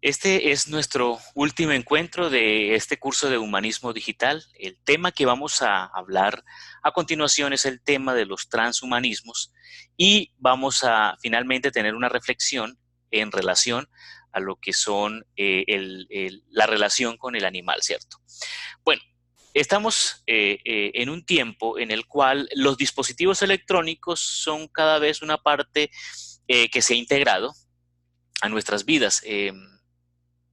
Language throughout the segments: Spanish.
Este es nuestro último encuentro de este curso de Humanismo Digital. El tema que vamos a hablar a continuación es el tema de los transhumanismos y vamos a finalmente tener una reflexión en relación a lo que son la relación con el animal, ¿cierto? Bueno, estamos en un tiempo en el cual los dispositivos electrónicos son cada vez una parte que se ha integrado a nuestras vidas.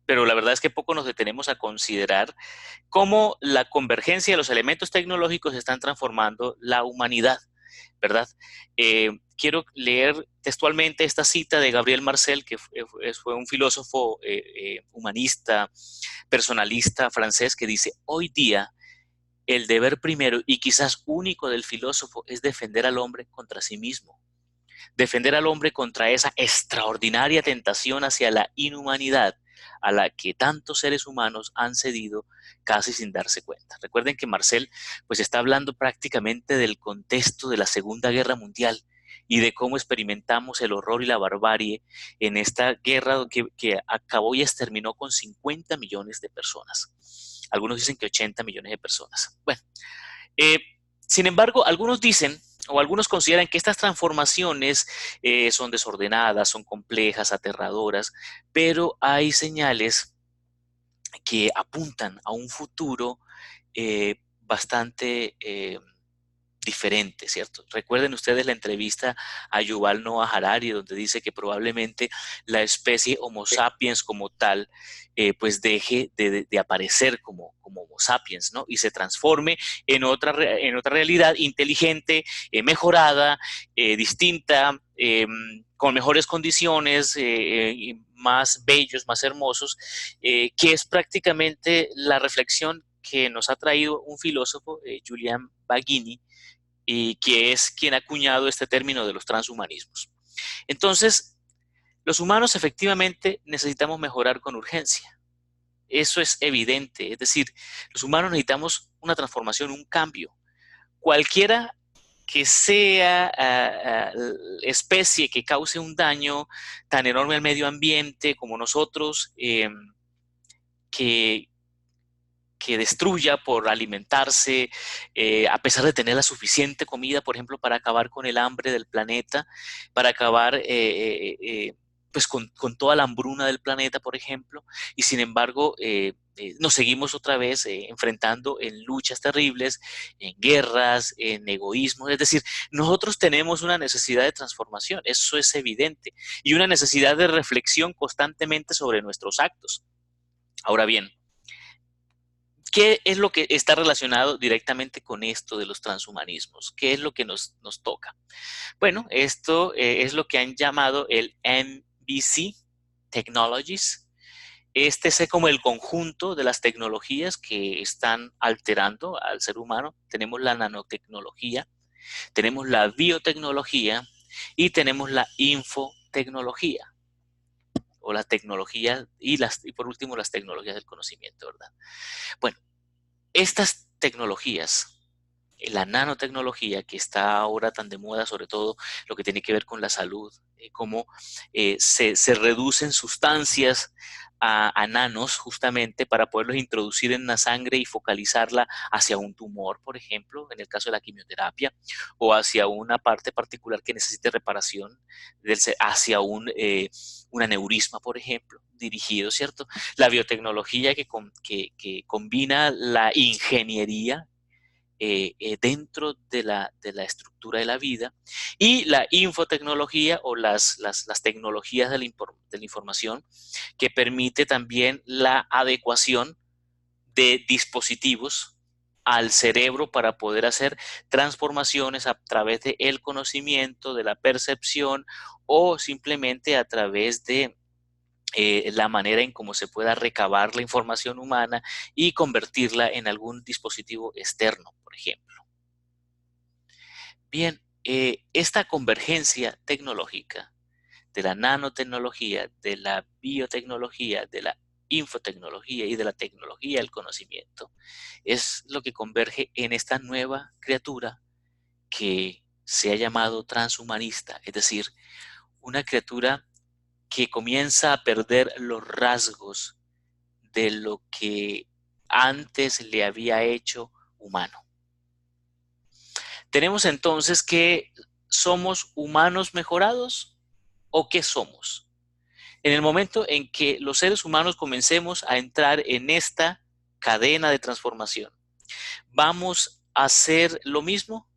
Pero la verdad es que poco nos detenemos a considerar cómo la convergencia de los elementos tecnológicos están transformando la humanidad, ¿verdad? Quiero leer textualmente esta cita de Gabriel Marcel, que fue un filósofo humanista, personalista francés, que dice: hoy día el deber primero y quizás único del filósofo es defender al hombre contra sí mismo, defender al hombre contra esa extraordinaria tentación hacia la inhumanidad a la que tantos seres humanos han cedido casi sin darse cuenta. Recuerden que Marcel pues está hablando prácticamente del contexto de la Segunda Guerra Mundial y de cómo experimentamos el horror y la barbarie en esta guerra que acabó y exterminó con 50 millones de personas. Algunos dicen que 80 millones de personas. Bueno, eh, sin embargo, algunos dicen o algunos consideran que estas transformaciones son desordenadas, son complejas, aterradoras, pero hay señales que apuntan a un futuro bastante diferente, ¿cierto? Recuerden ustedes la entrevista a Yuval Noah Harari, donde dice que probablemente la especie Homo sapiens como tal, pues deje de aparecer como Homo sapiens, ¿no? Y se transforme en otra realidad inteligente, mejorada, distinta, con mejores condiciones, más bellos, más hermosos, que es prácticamente la reflexión que nos ha traído un filósofo, Julian Baggini, y que es quien ha acuñado este término de los transhumanismos. Entonces, los humanos efectivamente necesitamos mejorar con urgencia. Eso es evidente. Es decir, los humanos necesitamos una transformación, un cambio. Cualquiera que sea especie que cause un daño tan enorme al medio ambiente como nosotros, que, que destruya por alimentarse, a pesar de tener la suficiente comida, por ejemplo, para acabar con el hambre del planeta, para acabar pues con toda la hambruna del planeta, por ejemplo, y sin embargo nos seguimos otra vez enfrentando en luchas terribles, en guerras, en egoísmo. Es decir, nosotros tenemos una necesidad de transformación, eso es evidente, y una necesidad de reflexión constantemente sobre nuestros actos. Ahora bien, ¿qué es lo que está relacionado directamente con esto de los transhumanismos? ¿Qué es lo que nos toca? Bueno, esto es lo que han llamado el MBC Technologies. Este es como el conjunto de las tecnologías que están alterando al ser humano. Tenemos la nanotecnología, tenemos la biotecnología y tenemos la infotecnología, o la tecnología y por último las tecnologías del conocimiento, ¿verdad? Bueno, estas tecnologías, la nanotecnología que está ahora tan de moda, sobre todo lo que tiene que ver con la salud, cómo se reducen sustancias a nanos justamente para poderlos introducir en la sangre y focalizarla hacia un tumor, por ejemplo, en el caso de la quimioterapia, o hacia una parte particular que necesite reparación, hacia un aneurisma, por ejemplo, dirigido, ¿cierto? La biotecnología que combina la ingeniería dentro de la estructura de la vida, y la infotecnología o las tecnologías de la información, que permite también la adecuación de dispositivos al cerebro para poder hacer transformaciones a través del conocimiento, de la percepción, o simplemente a través de la manera en cómo se pueda recabar la información humana y convertirla en algún dispositivo externo, por ejemplo. Bien, esta convergencia tecnológica de la nanotecnología, de la biotecnología, de la infotecnología y de la tecnología del conocimiento es lo que converge en esta nueva criatura que se ha llamado transhumanista, es decir, una criatura que comienza a perder los rasgos de lo que antes le había hecho humano. Tenemos entonces que somos humanos mejorados o qué somos. En el momento en que los seres humanos comencemos a entrar en esta cadena de transformación, ¿vamos a hacer lo mismo?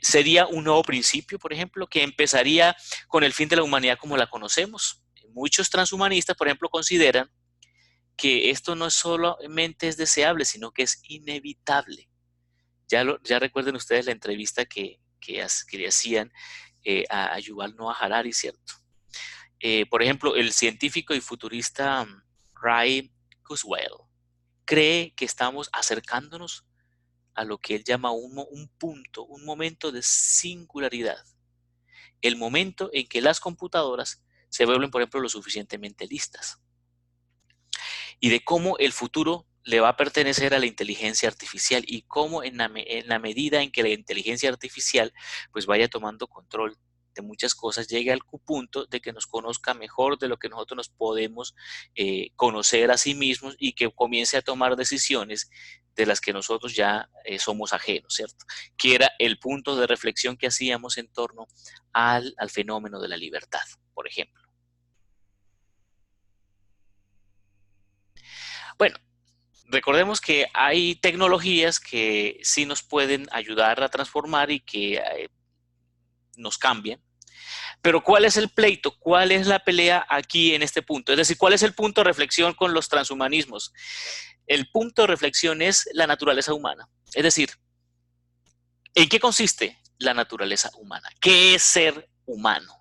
Sería un nuevo principio, por ejemplo, que empezaría con el fin de la humanidad como la conocemos. Muchos transhumanistas, por ejemplo, consideran que esto no solamente es deseable, sino que es inevitable. Ya recuerden ustedes la entrevista que le hacían a Yuval Noah Harari, ¿cierto? Por ejemplo, el científico y futurista Ray Kurzweil cree que estamos acercándonos a lo que él llama un punto, un momento de singularidad. El momento en que las computadoras se vuelven, por ejemplo, lo suficientemente listas. Y de cómo el futuro le va a pertenecer a la inteligencia artificial y cómo en la medida en que la inteligencia artificial pues vaya tomando control de muchas cosas, llegue al punto de que nos conozca mejor de lo que nosotros nos podemos conocer a sí mismos y que comience a tomar decisiones de las que nosotros ya somos ajenos, ¿cierto? Que era el punto de reflexión que hacíamos en torno al fenómeno de la libertad, por ejemplo. Bueno, recordemos que hay tecnologías que sí nos pueden ayudar a transformar y que nos cambian. Pero ¿cuál es el pleito? ¿Cuál es la pelea aquí en este punto? Es decir, ¿cuál es el punto de reflexión con los transhumanismos? El punto de reflexión es la naturaleza humana. Es decir, ¿en qué consiste la naturaleza humana? ¿Qué es ser humano?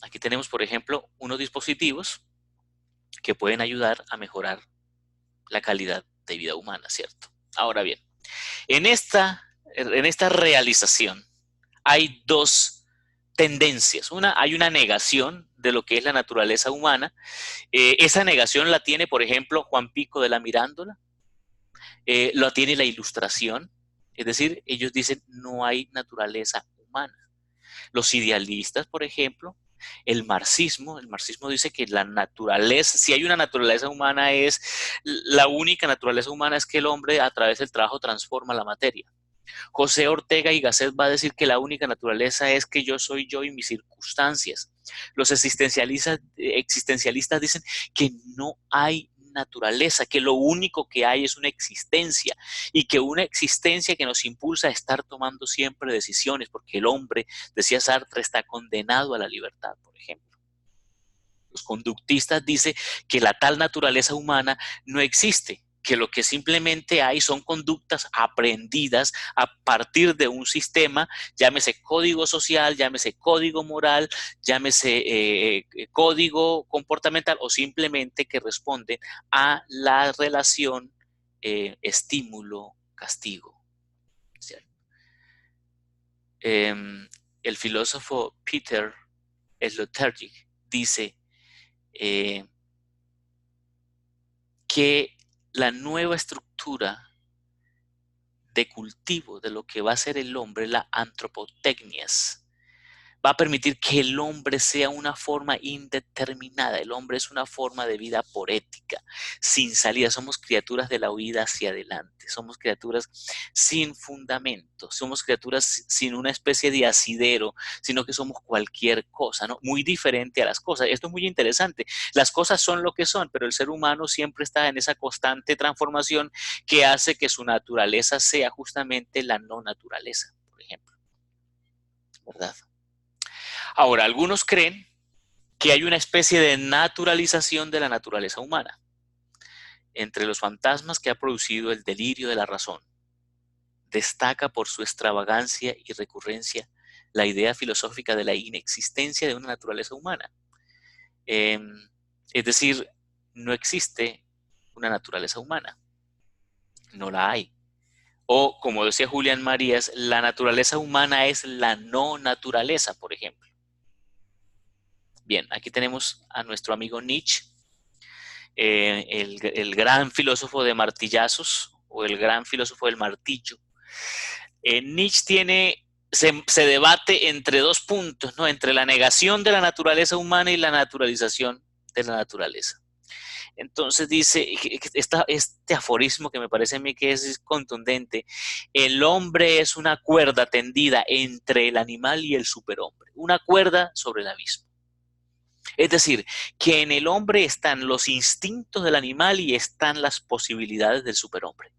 Aquí tenemos, por ejemplo, unos dispositivos que pueden ayudar a mejorar la calidad de vida humana, ¿cierto? Ahora bien, en esta realización hay dos tendencias. Hay una negación de lo que es la naturaleza humana. Esa negación la tiene, por ejemplo, Juan Pico de la Mirándola, la tiene la Ilustración. Es decir, ellos dicen no hay naturaleza humana. Los idealistas, por ejemplo, el marxismo dice que la naturaleza, si hay una naturaleza humana, la única naturaleza humana es que el hombre a través del trabajo transforma la materia. José Ortega y Gasset va a decir que la única naturaleza es que yo soy yo y mis circunstancias. Los existencialistas dicen que no hay naturaleza, que lo único que hay es una existencia y que una existencia que nos impulsa a estar tomando siempre decisiones, porque el hombre, decía Sartre, está condenado a la libertad, por ejemplo. Los conductistas dicen que la tal naturaleza humana no existe, que lo que simplemente hay son conductas aprendidas a partir de un sistema, llámese código social, llámese código moral, llámese código comportamental o simplemente que responden a la relación estímulo-castigo. El filósofo Peter Sloterdijk dice que la nueva estructura de cultivo de lo que va a ser el hombre, la antropotecnias, va a permitir que el hombre sea una forma indeterminada. El hombre es una forma de vida por ética, sin salida. Somos criaturas de la huida hacia adelante. Somos criaturas sin fundamento. Somos criaturas sin una especie de asidero, sino que somos cualquier cosa, ¿no? Muy diferente a las cosas. Esto es muy interesante. Las cosas son lo que son, pero el ser humano siempre está en esa constante transformación que hace que su naturaleza sea justamente la no naturaleza, por ejemplo. ¿Verdad? Ahora, algunos creen que hay una especie de naturalización de la naturaleza humana. Entre los fantasmas que ha producido el delirio de la razón, destaca por su extravagancia y recurrencia la idea filosófica de la inexistencia de una naturaleza humana. Es decir, no existe una naturaleza humana. No la hay. O, como decía Julián Marías, la naturaleza humana es la no naturaleza, por ejemplo. Bien, aquí tenemos a nuestro amigo Nietzsche, el gran filósofo de martillazos o el gran filósofo del martillo. Nietzsche tiene se debate entre dos puntos, ¿no? Entre la negación de la naturaleza humana y la naturalización de la naturaleza. Entonces dice este aforismo que me parece a mí que es contundente: el hombre es una cuerda tendida entre el animal y el superhombre, una cuerda sobre el abismo. Es decir, que en el hombre están los instintos del animal y están las posibilidades del superhombre.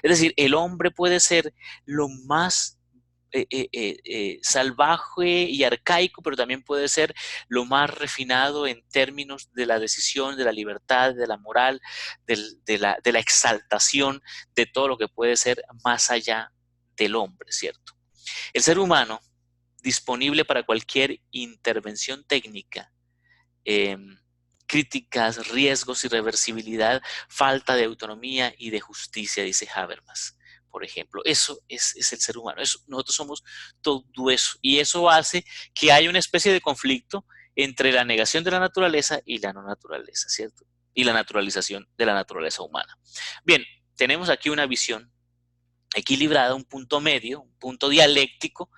Es decir, el hombre puede ser lo más salvaje y arcaico, pero también puede ser lo más refinado en términos de la decisión, de la libertad, de la moral, de la exaltación, de todo lo que puede ser más allá del hombre, ¿cierto? El ser humano, disponible para cualquier intervención técnica, eh, críticas, riesgos, irreversibilidad, falta de autonomía y de justicia, dice Habermas, por ejemplo. Eso es el ser humano. Nosotros somos todo eso. Y eso hace que haya una especie de conflicto entre la negación de la naturaleza y la no naturaleza, ¿cierto? Y la naturalización de la naturaleza humana. Bien, tenemos aquí una visión equilibrada, un punto medio, un punto dialéctico,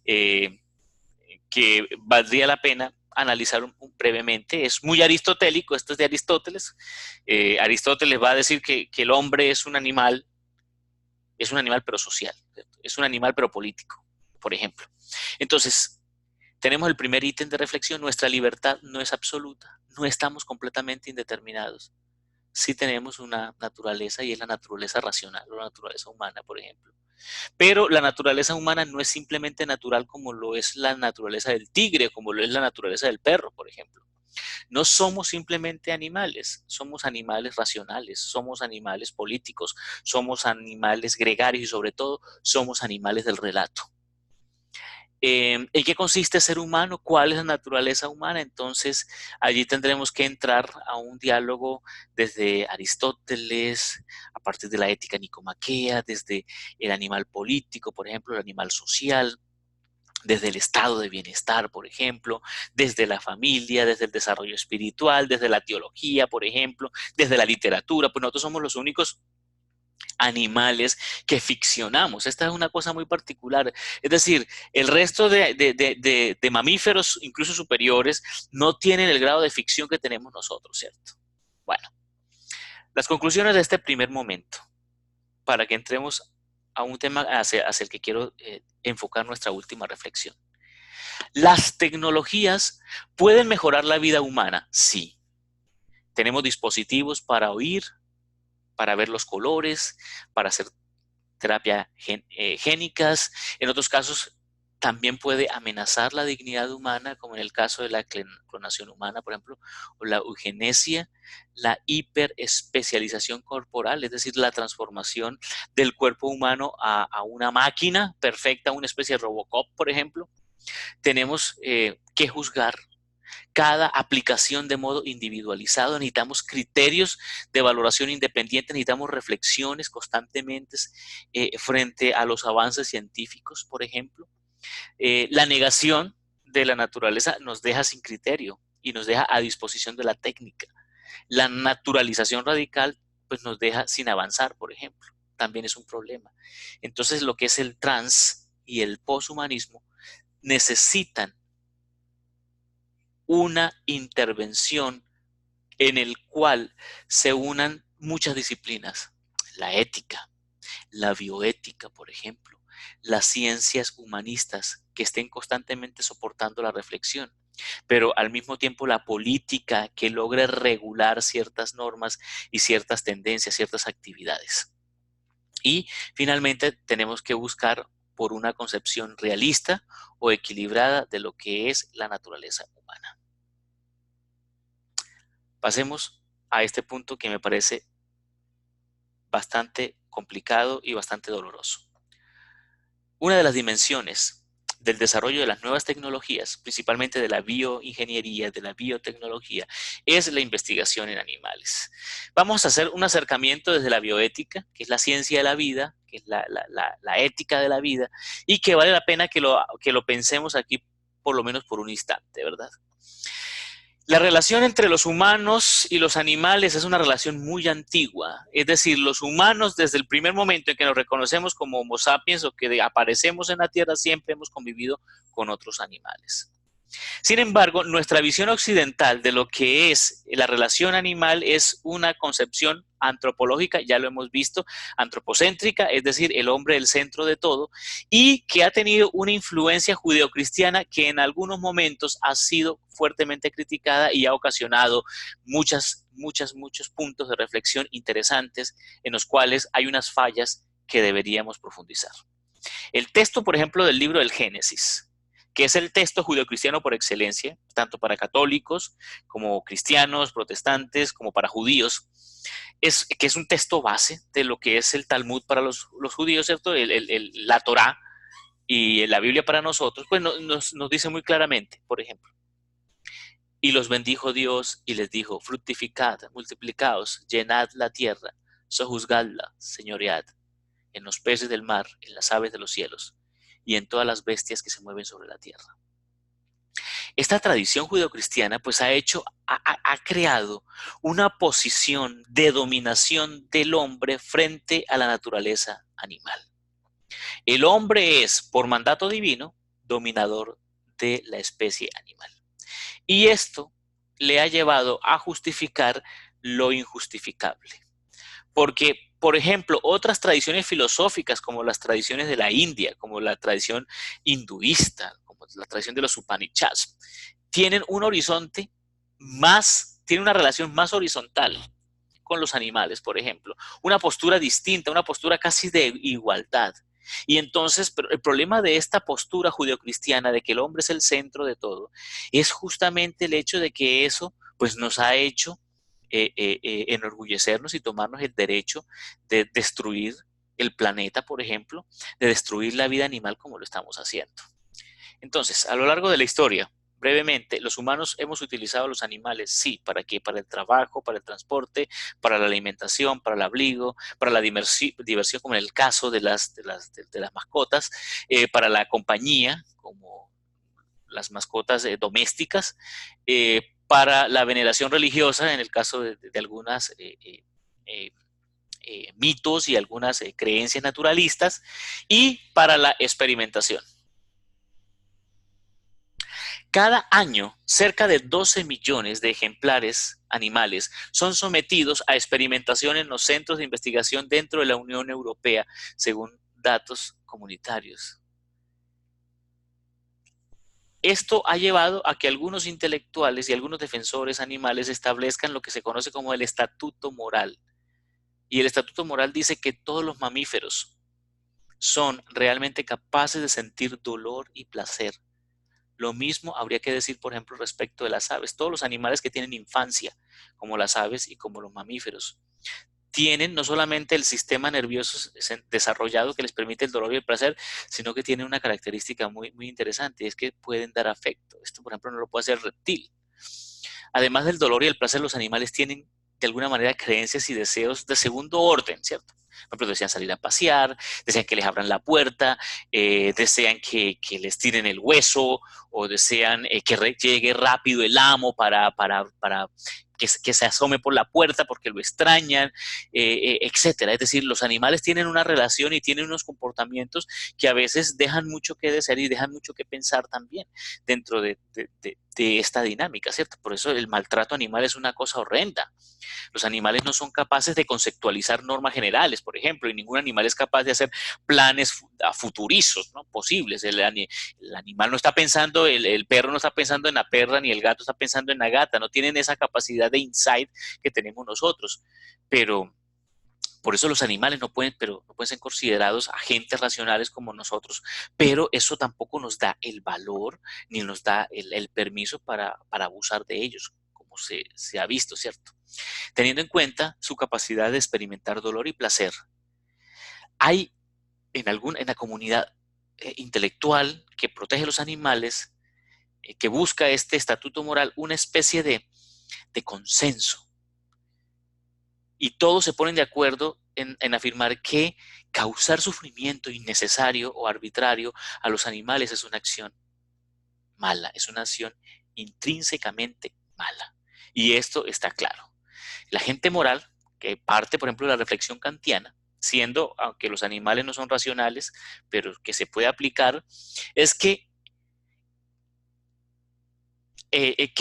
que valdría la pena analizar brevemente. Es muy aristotélico, esto es de Aristóteles. Aristóteles va a decir que el hombre es un animal pero social, ¿cierto? Es un animal pero político, por ejemplo. Entonces, tenemos el primer ítem de reflexión: nuestra libertad no es absoluta, no estamos completamente indeterminados. Sí tenemos una naturaleza, y es la naturaleza racional o la naturaleza humana, por ejemplo. Pero la naturaleza humana no es simplemente natural como lo es la naturaleza del tigre, como lo es la naturaleza del perro, por ejemplo. No somos simplemente animales, somos animales racionales, somos animales políticos, somos animales gregarios y sobre todo somos animales del relato. ¿En qué consiste ser humano? ¿Cuál es la naturaleza humana? Entonces, allí tendremos que entrar a un diálogo desde Aristóteles, a partir de la ética nicomaquea, desde el animal político, por ejemplo, el animal social, desde el estado de bienestar, por ejemplo, desde la familia, desde el desarrollo espiritual, desde la teología, por ejemplo, desde la literatura. Pues nosotros somos los únicos animales que ficcionamos. Esta es una cosa muy particular. Es decir, el resto de mamíferos, incluso superiores, no tienen el grado de ficción que tenemos nosotros, ¿cierto? Bueno, las conclusiones de este primer momento, para que entremos a un tema hacia el que quiero enfocar nuestra última reflexión. ¿Las tecnologías pueden mejorar la vida humana? Sí. Tenemos dispositivos para oír, para ver los colores, para hacer terapia génicas. En otros casos también puede amenazar la dignidad humana, como en el caso de la clonación humana, por ejemplo, o la eugenesia, la hiperespecialización corporal, es decir, la transformación del cuerpo humano a una máquina perfecta, una especie de Robocop, por ejemplo. Tenemos que juzgar cada aplicación de modo individualizado. Necesitamos criterios de valoración independiente, necesitamos reflexiones constantemente frente a los avances científicos, por ejemplo. La negación de la naturaleza nos deja sin criterio y nos deja a disposición de la técnica. La naturalización radical pues nos deja sin avanzar, por ejemplo. También es un problema. Entonces, lo que es el trans y el poshumanismo necesitan una intervención en el cual se unan muchas disciplinas: la ética, la bioética, por ejemplo, las ciencias humanistas, que estén constantemente soportando la reflexión, pero al mismo tiempo la política, que logre regular ciertas normas y ciertas tendencias, ciertas actividades. Y finalmente tenemos que buscar por una concepción realista o equilibrada de lo que es la naturaleza humana. Pasemos a este punto que me parece bastante complicado y bastante doloroso. Una de las dimensiones del desarrollo de las nuevas tecnologías, principalmente de la bioingeniería, de la biotecnología, es la investigación en animales. Vamos a hacer un acercamiento desde la bioética, que es la ciencia de la vida, que es la ética de la vida, y que vale la pena que lo pensemos aquí por lo menos por un instante, ¿verdad? La relación entre los humanos y los animales es una relación muy antigua. Es decir, los humanos desde el primer momento en que nos reconocemos como Homo sapiens o que aparecemos en la Tierra siempre hemos convivido con otros animales. Sin embargo, nuestra visión occidental de lo que es la relación animal es una concepción antropológica, ya lo hemos visto, antropocéntrica, es decir, el hombre el centro de todo, y que ha tenido una influencia judeocristiana que en algunos momentos ha sido fuertemente criticada y ha ocasionado muchos puntos de reflexión interesantes en los cuales hay unas fallas que deberíamos profundizar. El texto, por ejemplo, del libro del Génesis, que es el texto judeocristiano por excelencia, tanto para católicos como cristianos, protestantes, como para judíos, que es un texto base de lo que es el Talmud para los judíos, ¿cierto? La Torá y la Biblia para nosotros, pues nos dice muy claramente, por ejemplo, y los bendijo Dios y les dijo, fructificad, multiplicaos, llenad la tierra, sojuzgadla, señoread, en los peces del mar, en las aves de los cielos y en todas las bestias que se mueven sobre la tierra. Esta tradición judeocristiana pues ha creado una posición de dominación del hombre frente a la naturaleza animal. El hombre es, por mandato divino, dominador de la especie animal. Y esto le ha llevado a justificar lo injustificable. Porque, por ejemplo, otras tradiciones filosóficas, como las tradiciones de la India, como la tradición hinduista, como la tradición de los Upanishads, tienen un horizonte tienen una relación más horizontal con los animales, por ejemplo, una postura distinta, una postura casi de igualdad. Y entonces, el problema de esta postura judeocristiana de que el hombre es el centro de todo, es justamente el hecho de que eso pues nos ha hecho enorgullecernos y tomarnos el derecho de destruir el planeta, por ejemplo, de destruir la vida animal como lo estamos haciendo. Entonces, a lo largo de la historia, brevemente, los humanos hemos utilizado los animales, sí, ¿para qué? Para el trabajo, para el transporte, para la alimentación, para el abrigo, para la diversión como en el caso de las mascotas, para la compañía, como las mascotas domésticas, para la veneración religiosa, en el caso de algunas eh, mitos y algunas creencias naturalistas, y para la experimentación. Cada año, cerca de 12 millones de ejemplares animales son sometidos a experimentación en los centros de investigación dentro de la Unión Europea, según datos comunitarios. Esto ha llevado a que algunos intelectuales y algunos defensores animales establezcan lo que se conoce como el estatuto moral. Y el estatuto moral dice que todos los mamíferos son realmente capaces de sentir dolor y placer. Lo mismo habría que decir, por ejemplo, respecto de las aves. Todos los animales que tienen infancia, como las aves y como los mamíferos, tienen no solamente el sistema nervioso desarrollado que les permite el dolor y el placer, sino que tienen una característica muy, muy interesante, y es que pueden dar afecto. Esto, por ejemplo, no lo puede hacer el reptil. Además del dolor y el placer, los animales tienen de alguna manera creencias y deseos de segundo orden, ¿cierto? Por ejemplo, desean salir a pasear, desean que les abran la puerta, desean que les tiren el hueso o desean que llegue rápido el amo para que se asome por la puerta porque lo extrañan, etcétera. Es decir, los animales tienen una relación y tienen unos comportamientos que a veces dejan mucho que desear y dejan mucho que pensar también dentro de esta dinámica, ¿cierto? Por eso el maltrato animal es una cosa horrenda. Los animales no son capaces de conceptualizar normas generales, por ejemplo, y ningún animal es capaz de hacer planes futurizos, ¿no? Posibles. El animal no está pensando, el perro no está pensando en la perra, ni el gato está pensando en la gata, no tienen esa capacidad de insight que tenemos nosotros. Pero por eso los animales no pueden ser considerados agentes racionales como nosotros, pero eso tampoco nos da el valor ni nos da el permiso para abusar de ellos, como se ha visto, ¿cierto? Teniendo en cuenta su capacidad de experimentar dolor y placer, hay en la comunidad intelectual que protege los animales, que busca este estatuto moral, una especie de consenso. Y todos se ponen de acuerdo en afirmar que causar sufrimiento innecesario o arbitrario a los animales es una acción mala, es una acción intrínsecamente mala. Y esto está claro. La gente moral, que parte, por ejemplo, de la reflexión kantiana, siendo, aunque los animales no son racionales, pero que se puede aplicar, es que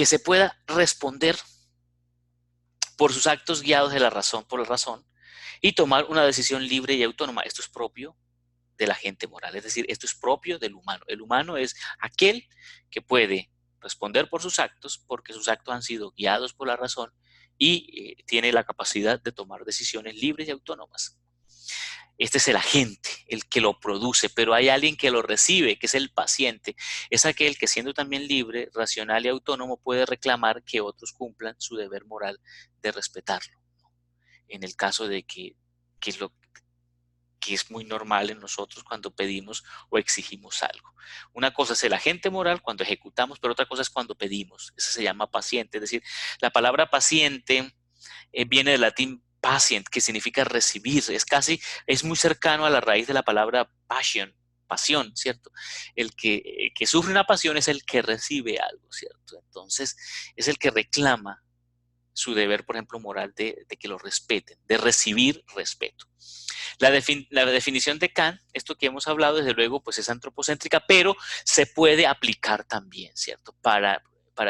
se pueda responder por sus actos guiados de la razón, por la razón, y tomar una decisión libre y autónoma. Esto es propio de la gente moral, es decir, esto es propio del humano. El humano es aquel que puede responder por sus actos porque sus actos han sido guiados por la razón y tiene la capacidad de tomar decisiones libres y autónomas. Este es el agente, el que lo produce, pero hay alguien que lo recibe, que es el paciente. Es aquel que, siendo también libre, racional y autónomo, puede reclamar que otros cumplan su deber moral de respetarlo. En el caso de que es lo que es muy normal en nosotros cuando pedimos o exigimos algo. Una cosa es el agente moral cuando ejecutamos, pero otra cosa es cuando pedimos. Eso se llama paciente. Es decir, la palabra paciente viene del latín patient, que significa recibir. Es muy cercano a la raíz de la palabra passion, pasión, ¿cierto? El que sufre una pasión es el que recibe algo, ¿cierto? Entonces, es el que reclama su deber, por ejemplo, moral de que lo respeten, de recibir respeto. La definición de Kant, esto que hemos hablado, desde luego, pues es antropocéntrica, pero se puede aplicar también, ¿cierto? Para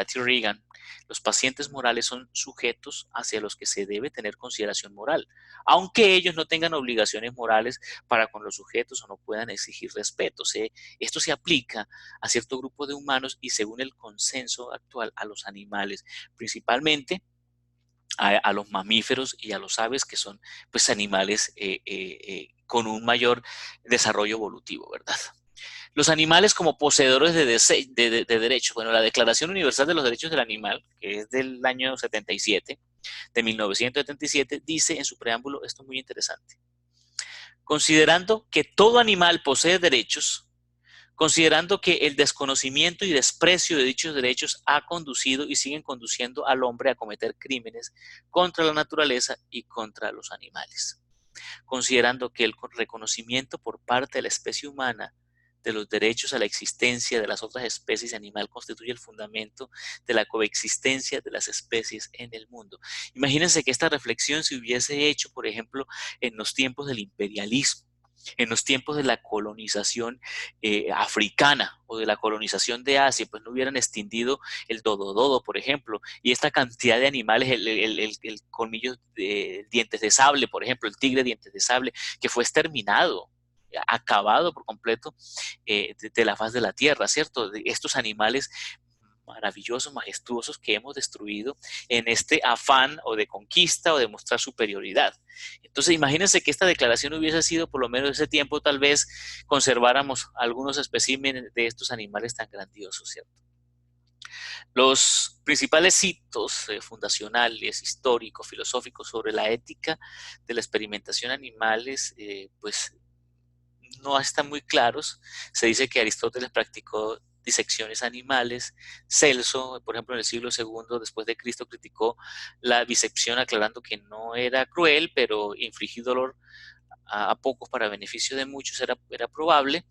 T. Regan, los pacientes morales son sujetos hacia los que se debe tener consideración moral, aunque ellos no tengan obligaciones morales para con los sujetos o no puedan exigir respeto. Esto se aplica a cierto grupo de humanos y, según el consenso actual, a los animales, principalmente a los mamíferos y a los aves, que son pues animales con un mayor desarrollo evolutivo, ¿verdad? Los animales como poseedores de derechos. Bueno, la Declaración Universal de los Derechos del Animal, que es del año 77, de 1977, dice en su preámbulo esto muy interesante. Considerando que todo animal posee derechos, considerando que el desconocimiento y desprecio de dichos derechos ha conducido y siguen conduciendo al hombre a cometer crímenes contra la naturaleza y contra los animales, considerando que el reconocimiento por parte de la especie humana de los derechos a la existencia de las otras especies de animal constituye el fundamento de la coexistencia de las especies en el mundo. Imagínense que esta reflexión se hubiese hecho, por ejemplo, en los tiempos del imperialismo, en los tiempos de la colonización africana o de la colonización de Asia, pues no hubieran extinguido el dodododo, por ejemplo, y esta cantidad de animales, el colmillo de dientes de sable, por ejemplo, el tigre de dientes de sable, que fue exterminado, acabado por completo de la faz de la tierra, ¿cierto? De estos animales maravillosos, majestuosos que hemos destruido en este afán o de conquista o de mostrar superioridad. Entonces, imagínense que esta declaración hubiese sido por lo menos ese tiempo, tal vez conserváramos algunos especímenes de estos animales tan grandiosos, ¿cierto? Los principales hitos fundacionales, históricos, filosóficos sobre la ética de la experimentación animales, pues no están muy claros. Se dice que Aristóteles practicó disecciones animales. Celso, por ejemplo, en el siglo II después de Cristo, criticó la disección aclarando que no era cruel, pero infligir dolor a pocos para beneficio de muchos era probable.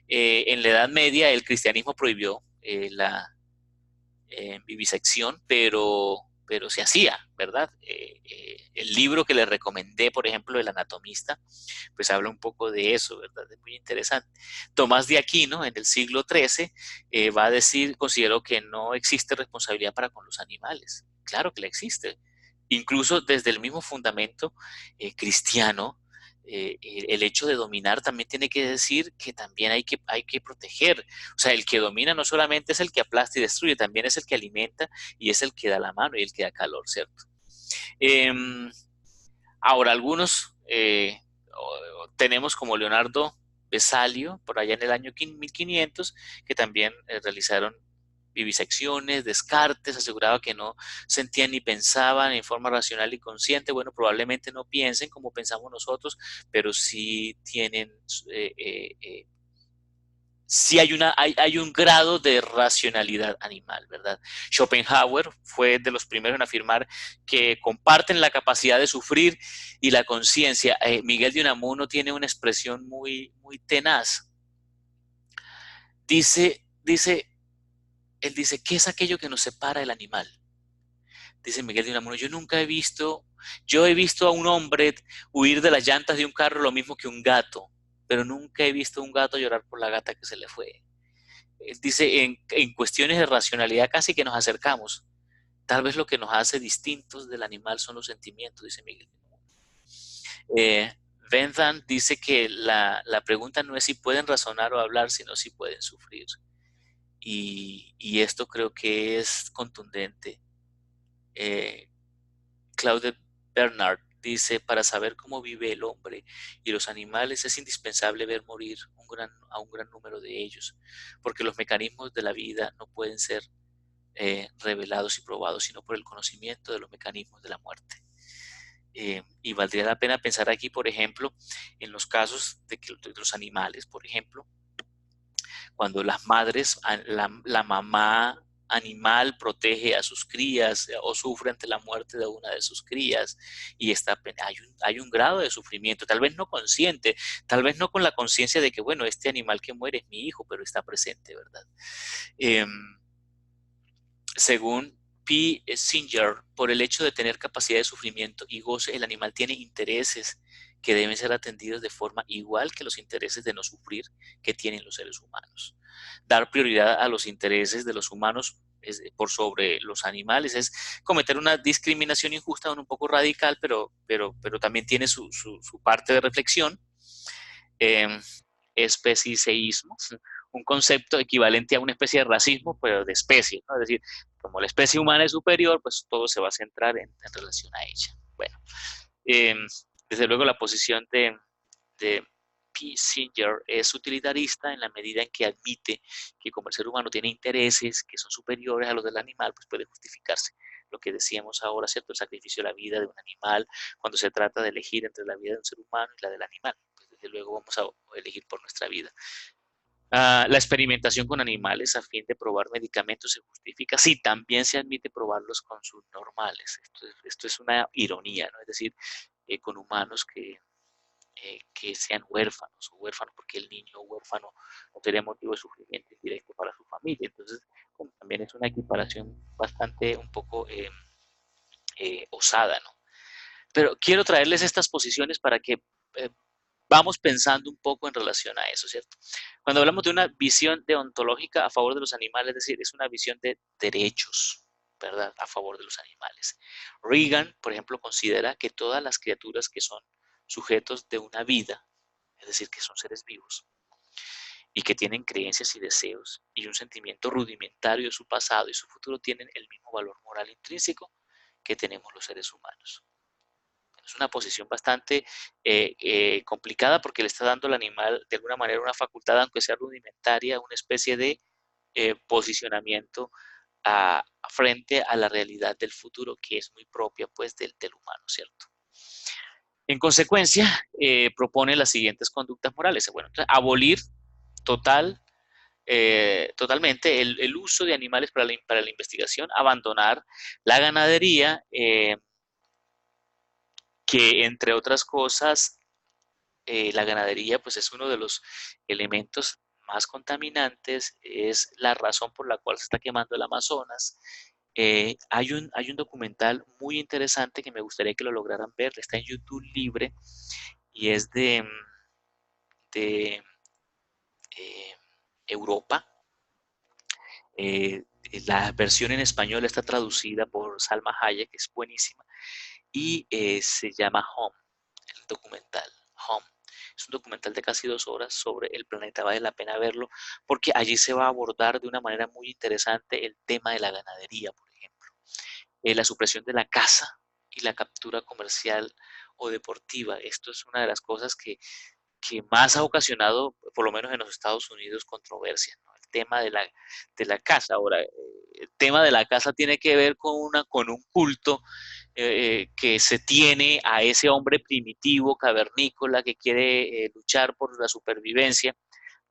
En la Edad Media el cristianismo prohibió la vivisección, pero se hacía, ¿verdad? El libro que le recomendé, por ejemplo, El Anatomista, pues habla un poco de eso, ¿verdad? Es muy interesante. Tomás de Aquino, en el siglo XIII, va a decir, consideró que no existe responsabilidad para con los animales. Claro que la existe. Incluso desde el mismo fundamento cristiano, el hecho de dominar también tiene que decir que también hay que proteger. O sea, el que domina no solamente es el que aplasta y destruye, también es el que alimenta y es el que da la mano y el que da calor, ¿cierto? Eh, Ahora, algunos tenemos como Leonardo Vesalio, por allá en el año 1500, que también realizaron vivisecciones, descartes, aseguraba que no sentían ni pensaban en forma racional y consciente. Bueno, probablemente no piensen como pensamos nosotros, pero sí tienen sí hay un grado de racionalidad animal, ¿verdad? Schopenhauer fue de los primeros en afirmar que comparten la capacidad de sufrir y la conciencia. Miguel de Unamuno tiene una expresión muy, muy tenaz. Dice, él dice, ¿qué es aquello que nos separa del animal? Dice Miguel de Unamuno, yo he visto a un hombre huir de las llantas de un carro lo mismo que un gato, pero nunca he visto a un gato llorar por la gata que se le fue. Dice, en cuestiones de racionalidad casi que nos acercamos. Tal vez lo que nos hace distintos del animal son los sentimientos, dice Miguel. Eh, Bentham dice que la pregunta no es si pueden razonar o hablar, sino si pueden sufrir. Y esto creo que es contundente. Eh, Claude Bernard dice, para saber cómo vive el hombre y los animales es indispensable ver morir a un gran número de ellos, porque los mecanismos de la vida no pueden ser revelados y probados, sino por el conocimiento de los mecanismos de la muerte. Y valdría la pena pensar aquí, por ejemplo, en los casos de los animales, por ejemplo, cuando las madres, la mamá animal protege a sus crías o sufre ante la muerte de una de sus crías y hay un grado de sufrimiento, tal vez no consciente, tal vez no con la conciencia de que, bueno, este animal que muere es mi hijo, pero está presente, ¿verdad? Eh, Según P. Singer, por el hecho de tener capacidad de sufrimiento y goce, el animal tiene intereses que deben ser atendidos de forma igual que los intereses de no sufrir que tienen los seres humanos. Dar prioridad a los intereses de los humanos por sobre los animales es cometer una discriminación injusta, un poco radical, pero también tiene su parte de reflexión. Eh, Especiesismo, un concepto equivalente a una especie de racismo, pero de especie, ¿no? Es decir, como la especie humana es superior, pues todo se va a centrar en relación a ella. Bueno, eh, desde luego la posición de P. Singer es utilitarista en la medida en que admite que como el ser humano tiene intereses que son superiores a los del animal, pues puede justificarse lo que decíamos ahora, ¿cierto? El sacrificio de la vida de un animal cuando se trata de elegir entre la vida de un ser humano y la del animal. Pues desde luego vamos a elegir por nuestra vida. La experimentación con animales a fin de probar medicamentos se justifica. Sí, también se admite probarlos con subnormales. Esto es una ironía, ¿no? Es decir, con humanos que sean huérfanos o huérfanos porque el niño huérfano no sería motivo de sufrimiento indirecto para su familia. Entonces, como también es una equiparación bastante un poco osada, ¿no? Pero quiero traerles estas posiciones para que eh, vamos pensando un poco en relación a eso, ¿cierto? Cuando hablamos de una visión deontológica a favor de los animales, es decir, es una visión de derechos, ¿verdad? A favor de los animales. Reagan, por ejemplo, considera que todas las criaturas que son sujetos de una vida, es decir, que son seres vivos y que tienen creencias y deseos y un sentimiento rudimentario de su pasado y su futuro, tienen el mismo valor moral intrínseco que tenemos los seres humanos. Es una posición bastante complicada porque le está dando al animal de alguna manera una facultad, aunque sea rudimentaria, una especie de posicionamiento frente a la realidad del futuro que es muy propia pues del humano, ¿cierto? En consecuencia, propone las siguientes conductas morales. Bueno, entonces, abolir totalmente el uso de animales para la investigación, abandonar la ganadería, que entre otras cosas la ganadería pues es uno de los elementos más contaminantes, es la razón por la cual se está quemando el Amazonas. Hay un documental muy interesante que me gustaría que lo lograran ver, está en YouTube libre y es de eh, Europa. Eh, la versión en español está traducida por Salma Hayek, que es buenísima, y se llama Home, el documental. Home. Es un documental de casi 2 horas sobre el planeta, vale la pena verlo, porque allí se va a abordar de una manera muy interesante el tema de la ganadería, por ejemplo, la supresión de la caza y la captura comercial o deportiva. Esto es una de las cosas que más ha ocasionado, por lo menos en los Estados Unidos, controversia, ¿no? El tema de la caza. Ahora, el tema de la caza tiene que ver con un culto que se tiene a ese hombre primitivo, cavernícola, que quiere luchar por la supervivencia,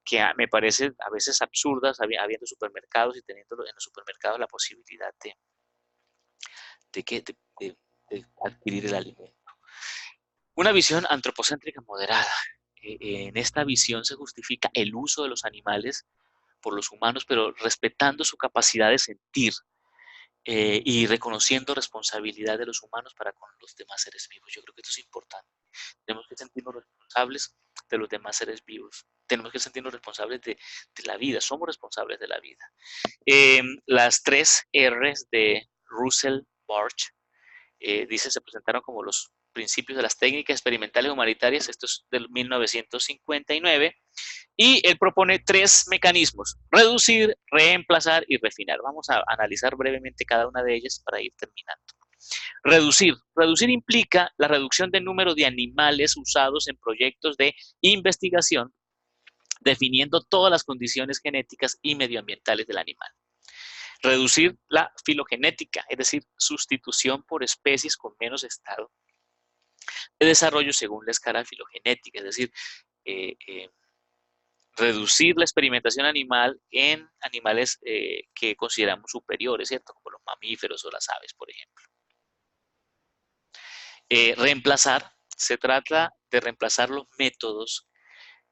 que me parece a veces absurda, habiendo supermercados y teniendo en los supermercados la posibilidad de adquirir el alimento. Una visión antropocéntrica moderada. En esta visión se justifica el uso de los animales por los humanos, pero respetando su capacidad de sentir. y reconociendo responsabilidad de los humanos para con los demás seres vivos. Yo creo que esto es importante. Tenemos que sentirnos responsables de los demás seres vivos. Tenemos que sentirnos responsables de la vida. Somos responsables de la vida. Las 3 R's de Russell Barch, dice, se presentaron como los principios de las técnicas experimentales humanitarias. Esto es del 1959. Y él propone 3 mecanismos: reducir, reemplazar y refinar. Vamos a analizar brevemente cada una de ellas para ir terminando. Reducir. Reducir implica la reducción del número de animales usados en proyectos de investigación, definiendo todas las condiciones genéticas y medioambientales del animal. Reducir la filogenética, es decir, sustitución por especies con menos estado de desarrollo según la escala filogenética, es decir, eh, eh, reducir la experimentación animal en animales que consideramos superiores, ¿cierto? Como los mamíferos o las aves, por ejemplo. Reemplazar, se trata de reemplazar los métodos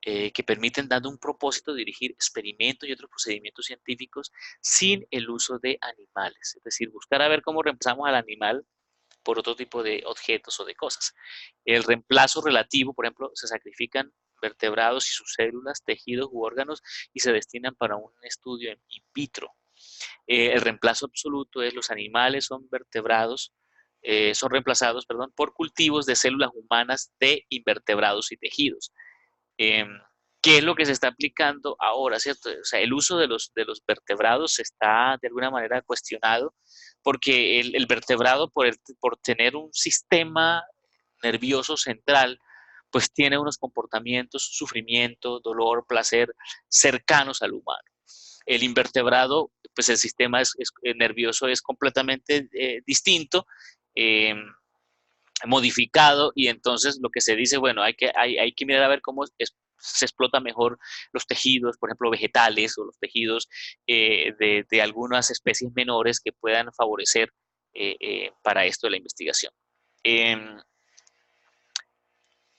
que permiten, dando un propósito, dirigir experimentos y otros procedimientos científicos sin el uso de animales. Es decir, buscar a ver cómo reemplazamos al animal por otro tipo de objetos o de cosas. El reemplazo relativo, por ejemplo, se sacrifican vertebrados y sus células, tejidos u órganos y se destinan para un estudio in vitro. El reemplazo absoluto es los animales son reemplazados, perdón, por cultivos de células humanas de invertebrados y tejidos. Eh, ¿Qué es lo que se está aplicando ahora, cierto? O sea, el uso de los vertebrados está de alguna manera cuestionado porque el vertebrado, por tener un sistema nervioso central, pues tiene unos comportamientos, sufrimiento, dolor, placer cercanos al humano. El invertebrado, pues el sistema nervioso es completamente distinto, eh, modificado, y entonces lo que se dice, bueno, hay que mirar a ver cómo se explota mejor los tejidos, por ejemplo, vegetales o los tejidos de algunas especies menores que puedan favorecer para esto de la investigación. Eh,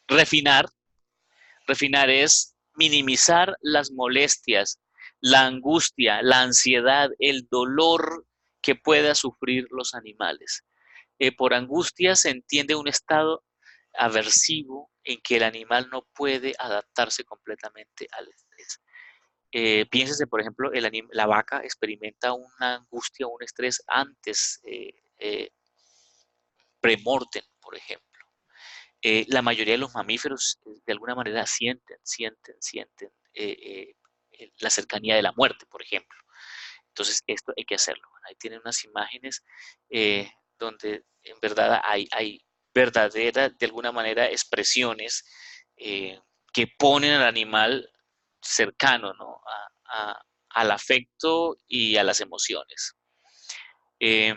refinar, refinar es minimizar las molestias, la angustia, la ansiedad, el dolor que pueda sufrir los animales. Por angustia se entiende un estado aversivo en que el animal no puede adaptarse completamente al estrés. Piénsese, por ejemplo, la vaca experimenta una angustia o un estrés antes, premortem, por ejemplo. La mayoría de los mamíferos, de alguna manera, sienten la cercanía de la muerte, por ejemplo. Entonces, esto hay que hacerlo. Ahí tienen unas imágenes donde en verdad hay verdaderas, de alguna manera, expresiones que ponen al animal cercano, ¿no? Al afecto y a las emociones. Eh,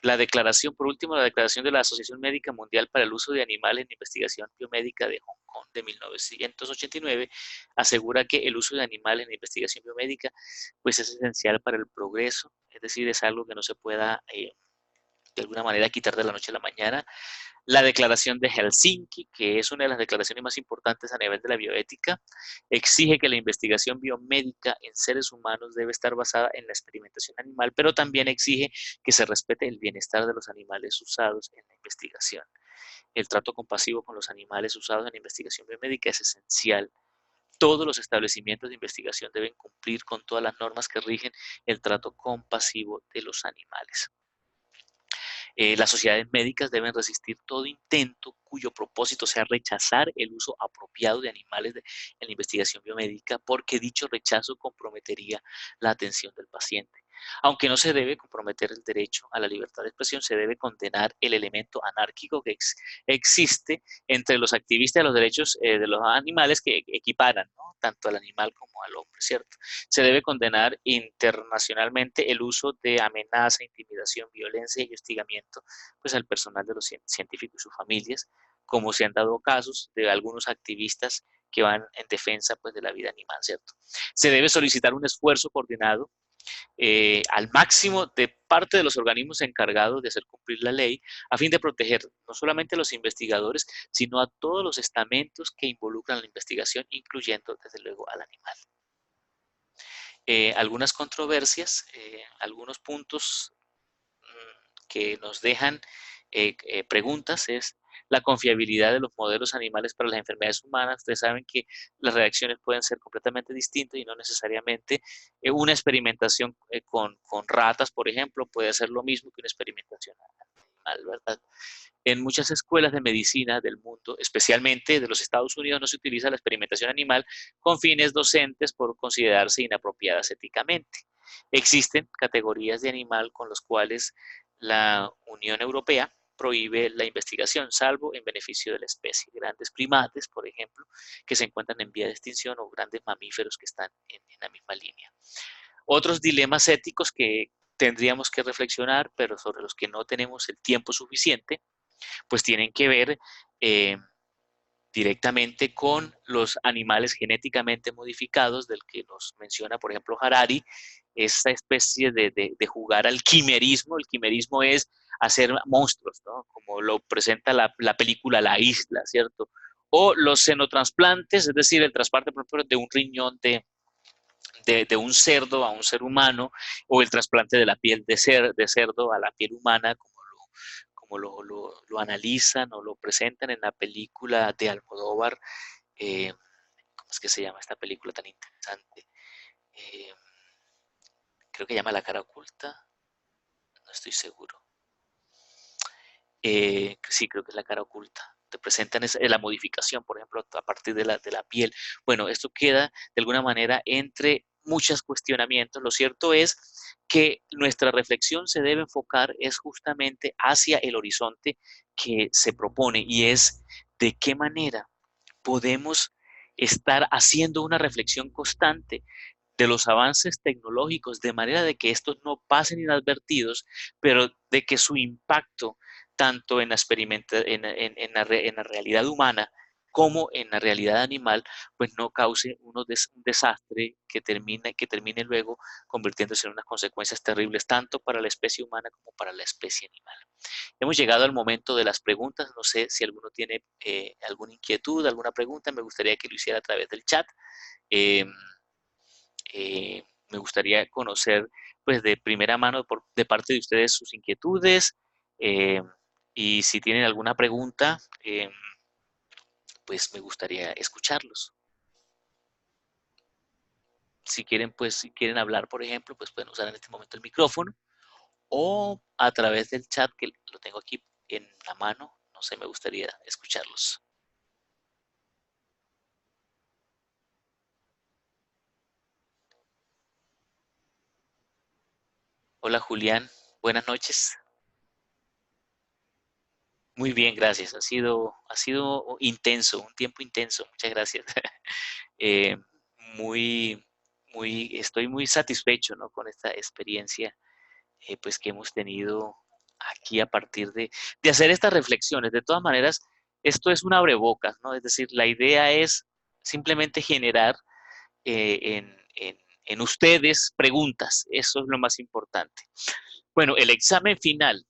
la declaración, por último, la declaración de la Asociación Médica Mundial para el Uso de Animales en Investigación Biomédica de Hong Kong de 1989 asegura que el uso de animales en investigación biomédica pues es esencial para el progreso, es decir, es algo que no se pueda de alguna manera quitar de la noche a la mañana. La declaración de Helsinki, que es una de las declaraciones más importantes a nivel de la bioética, exige que la investigación biomédica en seres humanos debe estar basada en la experimentación animal, pero también exige que se respete el bienestar de los animales usados en la investigación. El trato compasivo con los animales usados en la investigación biomédica es esencial. Todos los establecimientos de investigación deben cumplir con todas las normas que rigen el trato compasivo de los animales. Las sociedades médicas deben resistir todo intento cuyo propósito sea rechazar el uso apropiado de animales en la investigación biomédica, porque dicho rechazo comprometería la atención del paciente. Aunque no se debe comprometer el derecho a la libertad de expresión, se debe condenar el elemento anárquico que existe entre los activistas de los derechos de los animales, que equiparan, ¿no?, tanto al animal como al hombre, ¿cierto? Se debe condenar internacionalmente el uso de amenaza, intimidación, violencia y hostigamiento pues, al personal de los científicos y sus familias, como se han dado casos de algunos activistas que van en defensa pues, de la vida animal, ¿cierto? Se debe solicitar un esfuerzo coordinado al máximo de parte de los organismos encargados de hacer cumplir la ley, a fin de proteger no solamente a los investigadores, sino a todos los estamentos que involucran la investigación, incluyendo desde luego al animal. Algunas controversias, algunos puntos que nos dejan preguntas es la confiabilidad de los modelos animales para las enfermedades humanas. Ustedes saben que las reacciones pueden ser completamente distintas y no necesariamente una experimentación con ratas, por ejemplo, puede ser lo mismo que una experimentación animal, ¿verdad? En muchas escuelas de medicina del mundo, especialmente de los Estados Unidos, no se utiliza la experimentación animal con fines docentes por considerarse inapropiadas éticamente. Existen categorías de animal con los cuales la Unión Europea prohíbe la investigación, salvo en beneficio de la especie. Grandes primates, por ejemplo, que se encuentran en vía de extinción, o grandes mamíferos que están en la misma línea. Otros dilemas éticos que tendríamos que reflexionar, pero sobre los que no tenemos el tiempo suficiente, pues tienen que ver eh, directamente con los animales genéticamente modificados, del que nos menciona, por ejemplo, Harari, esta especie de jugar al quimerismo. El quimerismo es hacer monstruos, ¿no? Como lo presenta la película La Isla, ¿cierto? O los xenotransplantes, es decir, el trasplante, por ejemplo, de un riñón de un cerdo a un ser humano, o el trasplante de la piel de cerdo a la piel humana, como lo analizan o lo presentan en la película de Almodóvar. ¿Cómo es que se llama esta película tan interesante? Eh, Creo que llama La cara oculta, no estoy seguro. Sí, creo que es La cara oculta. Te presentan la modificación, por ejemplo, a partir de la piel. Bueno, esto queda de alguna manera entre muchos cuestionamientos. Lo cierto es que nuestra reflexión se debe enfocar es justamente hacia el horizonte que se propone, y es de qué manera podemos estar haciendo una reflexión constante de los avances tecnológicos, de manera de que estos no pasen inadvertidos, pero de que su impacto, tanto en la realidad humana como en la realidad animal, pues no cause un desastre que termine luego convirtiéndose en unas consecuencias terribles, tanto para la especie humana como para la especie animal. Hemos llegado al momento de las preguntas. No sé si alguno tiene alguna inquietud, alguna pregunta. Me gustaría que lo hiciera a través del chat. Eh, Me gustaría conocer, pues, de primera mano de parte de ustedes sus inquietudes, eh, y si tienen alguna pregunta, pues me gustaría escucharlos. Si quieren, pues, si quieren hablar, por ejemplo, pues pueden usar en este momento el micrófono, o a través del chat, que lo tengo aquí en la mano. No sé, me gustaría escucharlos. Hola Julián, buenas noches. Muy bien, gracias. Ha sido intenso, un tiempo intenso. Muchas gracias. Eh, muy, estoy muy satisfecho, ¿no? Con esta experiencia, pues que hemos tenido aquí a partir de hacer estas reflexiones. De todas maneras, esto es un abrebocas, ¿no? Es decir, la idea es simplemente generar en ustedes preguntas. Eso es lo más importante. Bueno, el examen final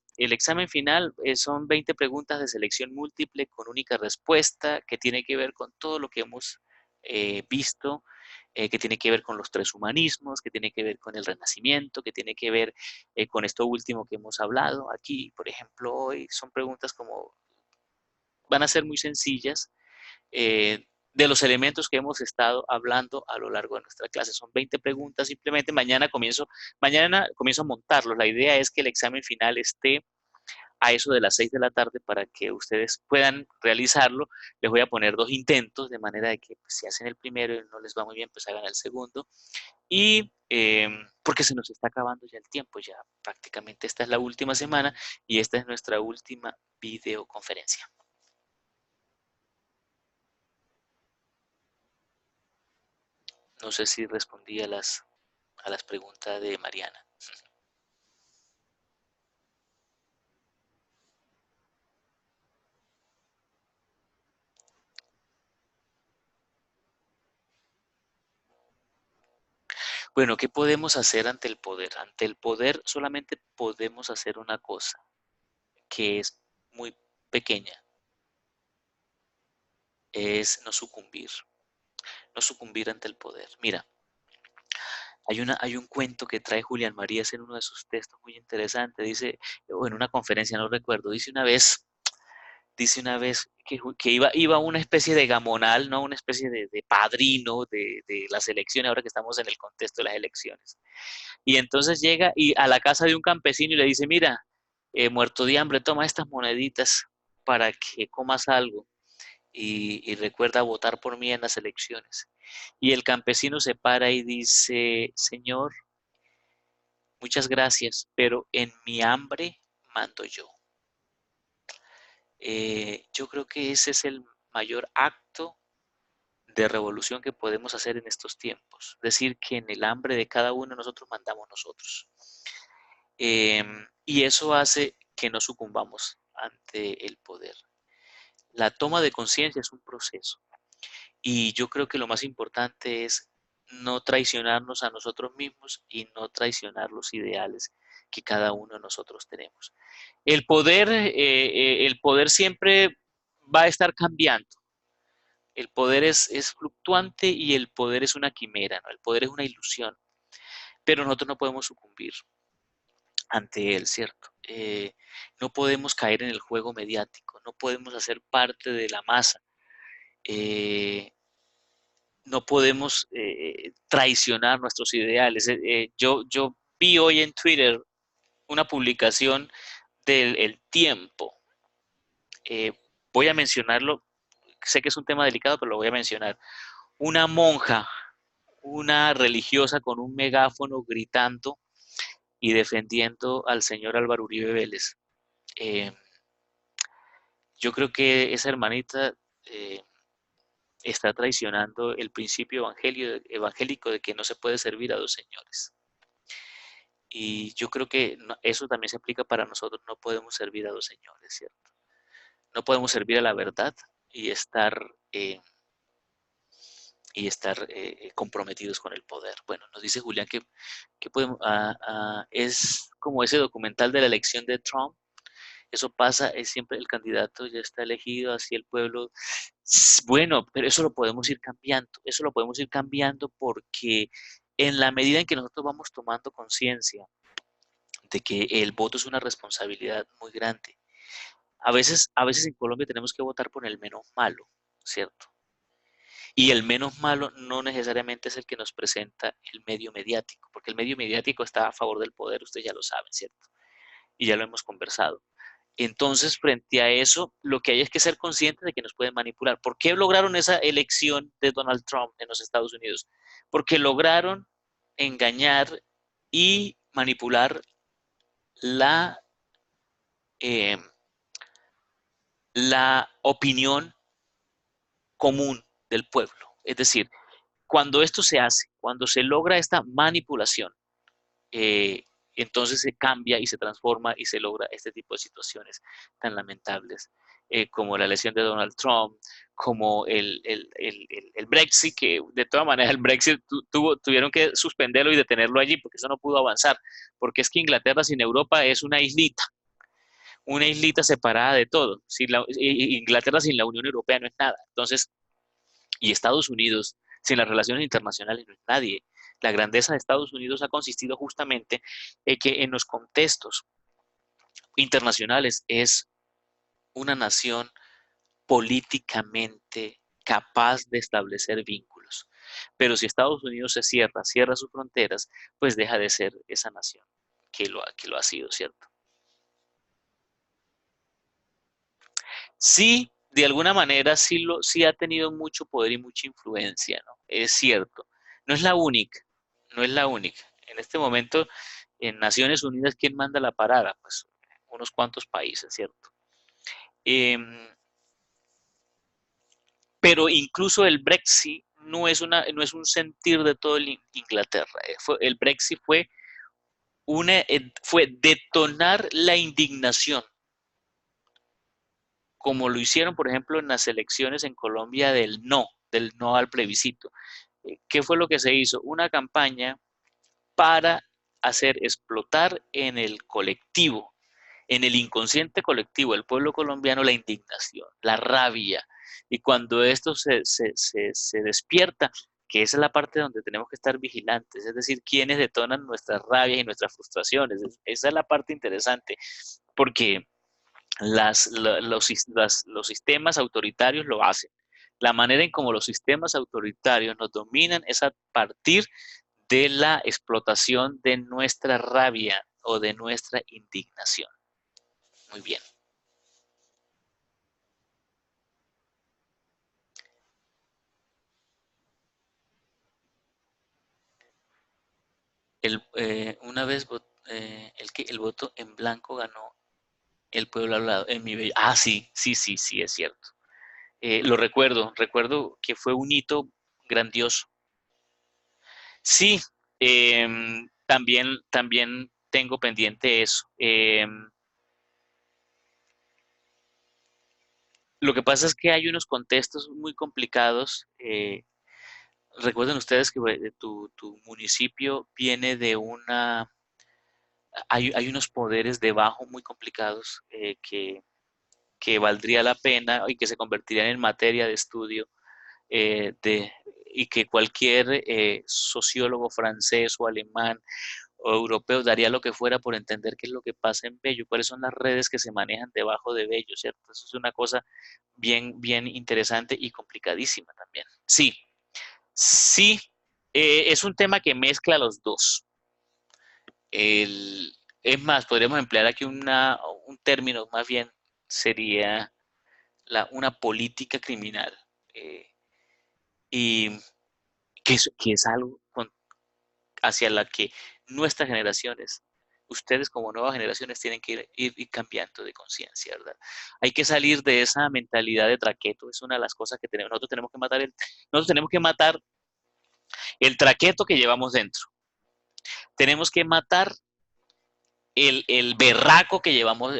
son 20 preguntas de selección múltiple con única respuesta, que tiene que ver con todo lo que hemos visto, que tiene que ver con los tres humanismos, que tiene que ver con el Renacimiento, que tiene que ver con esto último que hemos hablado aquí. Por ejemplo, hoy son preguntas como, van a ser muy sencillas, de los elementos que hemos estado hablando a lo largo de nuestra clase. Son 20 preguntas, simplemente mañana comienzo a montarlos. La idea es que el examen final esté a eso de las 6 de la tarde para que ustedes puedan realizarlo. Les voy a poner 2 intentos, de manera de que, pues, si hacen el primero y no les va muy bien, pues hagan el segundo. Y porque se nos está acabando ya el tiempo, ya prácticamente esta es la última semana y esta es nuestra última videoconferencia. No sé si respondí a las preguntas de Mariana. Bueno, ¿qué podemos hacer ante el poder? Ante el poder solamente podemos hacer una cosa, que es muy pequeña, es no sucumbir ante el poder. Mira, Hay un cuento que trae Julián Marías en uno de sus textos muy interesante. Dice, o en una conferencia, no recuerdo, dice una vez que iba una especie de gamonal, ¿no? Una especie de padrino de las elecciones, ahora que estamos en el contexto de las elecciones. Y entonces llega y a la casa de un campesino y le dice, mira, muerto de hambre, toma estas moneditas para que comas algo y recuerda votar por mí en las elecciones. Y el campesino se para y dice, Señor, muchas gracias, pero en mi hambre mando yo. Yo creo que ese es el mayor acto de revolución que podemos hacer en estos tiempos. Decir que en el hambre de cada uno de nosotros mandamos nosotros. Y eso hace que no sucumbamos ante el poder. La toma de conciencia es un proceso. Y yo creo que lo más importante es no traicionarnos a nosotros mismos y no traicionar los ideales que cada uno de nosotros tenemos. El poder siempre va a estar cambiando. El poder es fluctuante y el poder es una quimera, ¿no? El poder es una ilusión, pero nosotros no podemos sucumbir ante él, ¿cierto? No podemos caer en el juego mediático, no podemos hacer parte de la masa, eh, no podemos traicionar nuestros ideales. Yo vi hoy en Twitter una publicación del El Tiempo. Eh, Voy a mencionarlo, sé que es un tema delicado, pero lo voy a mencionar. Una monja, una religiosa con un megáfono gritando y defendiendo al señor Álvaro Uribe Vélez. Eh, yo creo que esa hermanita está traicionando el principio evangélico de que no se puede servir a dos señores. Y yo creo que eso también se aplica para nosotros. No podemos servir a dos señores, ¿cierto? No podemos servir a la verdad y estar comprometidos con el poder. Bueno, nos dice Julián que podemos, es como ese documental de la elección de Trump. Eso pasa, es siempre el candidato ya está elegido, así el pueblo. Bueno, pero eso lo podemos ir cambiando, eso lo podemos ir cambiando porque en la medida en que nosotros vamos tomando conciencia de que el voto es una responsabilidad muy grande. A veces en Colombia tenemos que votar por el menos malo, ¿cierto? Y el menos malo no necesariamente es el que nos presenta el medio mediático, porque el medio mediático está a favor del poder, ustedes ya lo saben, ¿cierto? Y ya lo hemos conversado. Entonces, frente a eso, lo que hay es que ser conscientes de que nos pueden manipular. ¿Por qué lograron esa elección de Donald Trump en los Estados Unidos? Porque lograron engañar y manipular la, eh, la opinión común del pueblo. Es decir, cuando esto se hace, cuando se logra esta manipulación, eh, entonces se cambia y se transforma y se logra este tipo de situaciones tan lamentables como la elección de Donald Trump, como el Brexit, que de todas maneras el Brexit tuvieron que suspenderlo y detenerlo allí porque eso no pudo avanzar, porque es que Inglaterra sin Europa es una islita separada de todo. Inglaterra sin la Unión Europea no es nada. Entonces, y Estados Unidos, sin las relaciones internacionales, no es nadie. La grandeza de Estados Unidos ha consistido justamente en que en los contextos internacionales es una nación políticamente capaz de establecer vínculos. Pero si Estados Unidos cierra sus fronteras, pues deja de ser esa nación que lo ha sido, ¿cierto? Sí, de alguna manera sí ha tenido mucho poder y mucha influencia, ¿no? Es cierto. No es la única, no es la única. En este momento, en Naciones Unidas, ¿quién manda la parada? Pues unos cuantos países, ¿cierto? Em, pero incluso el Brexit no es un sentir de todo Inglaterra. El Brexit fue detonar la indignación como lo hicieron, por ejemplo, en las elecciones en Colombia del no al plebiscito. ¿Qué fue lo que se hizo? Una campaña para hacer explotar en el colectivo, en el inconsciente colectivo del pueblo colombiano, la indignación, la rabia. Y cuando esto se despierta, que esa es la parte donde tenemos que estar vigilantes, es decir, quiénes detonan nuestras rabias y nuestras frustraciones. Esa es la parte interesante, porque los sistemas autoritarios lo hacen. La manera en cómo los sistemas autoritarios nos dominan es a partir de la explotación de nuestra rabia o de nuestra indignación. Muy bien. Una vez el voto en blanco ganó el pueblo al lado, en mi bello. Ah, sí, sí, sí, sí, es cierto. Lo recuerdo que fue un hito grandioso. Sí, también tengo pendiente eso. Lo que pasa es que hay unos contextos muy complicados. Recuerden ustedes que tu municipio viene de hay unos poderes debajo muy complicados que valdría la pena y que se convertirían en materia de estudio y que cualquier sociólogo francés o alemán o europeo daría lo que fuera por entender qué es lo que pasa en Bello, cuáles son las redes que se manejan debajo de Bello, ¿cierto? Eso es una cosa bien interesante y complicadísima también. Sí, sí, es un tema que mezcla los dos. El, es más, podríamos emplear aquí un término más bien, sería una política criminal. eh, y que es algo hacia la que nuestras generaciones, ustedes como nuevas generaciones tienen que ir cambiando de conciencia, ¿verdad? Hay que salir de esa mentalidad de traqueto, es una de las cosas que tenemos. Nosotros tenemos que matar el traqueto que llevamos dentro. Tenemos que matar el berraco que llevamos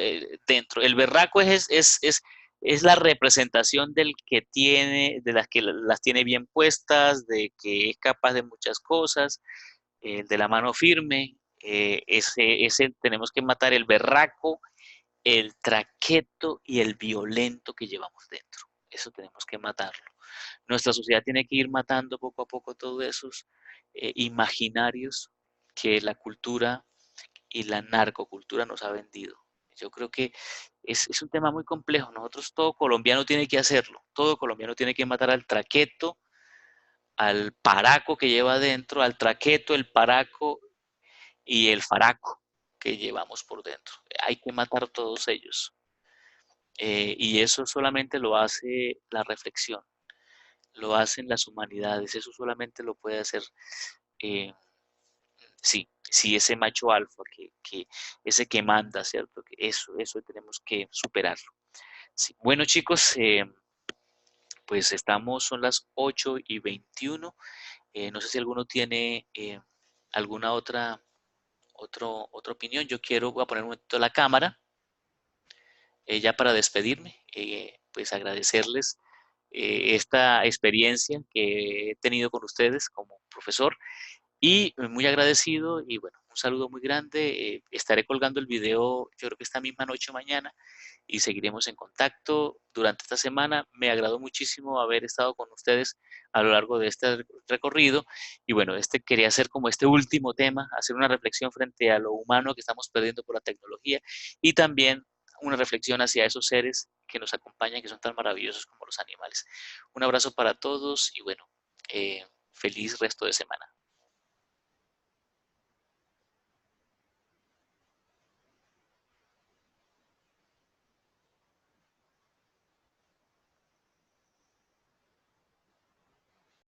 dentro. El berraco es la representación del que tiene, de las que las tiene bien puestas, de que es capaz de muchas cosas, el de la mano firme, ese tenemos que matar el berraco, el traqueto y el violento que llevamos dentro. Eso tenemos que matarlo. Nuestra sociedad tiene que ir matando poco a poco todos esos imaginarios que la cultura y la narcocultura nos ha vendido. Yo creo que es un tema muy complejo. Nosotros, todo colombiano tiene que hacerlo. Todo colombiano tiene que matar al traqueto, al paraco que lleva adentro, al traqueto, el paraco y el faraco que llevamos por dentro. Hay que matar todos ellos. Y eso solamente lo hace la reflexión, lo hacen las humanidades, eso solamente lo puede hacer, eh, sí, sí, ese macho alfa, ese que manda, ¿cierto? Que eso tenemos que superarlo. Sí. Bueno, chicos, pues son las 8:21. No sé si alguno tiene alguna otra opinión. Voy a poner un momento la cámara ya para despedirme, pues agradecerles esta experiencia que he tenido con ustedes como profesor y muy agradecido y bueno, un saludo muy grande. Estaré colgando el video, yo creo que esta misma noche o mañana y seguiremos en contacto durante esta semana. Me agradó muchísimo haber estado con ustedes a lo largo de este recorrido y bueno, quería hacer como este último tema, hacer una reflexión frente a lo humano que estamos perdiendo por la tecnología y también una reflexión hacia esos seres que nos acompañan, que son tan maravillosos como los animales. Un abrazo para todos y bueno, feliz resto de semana.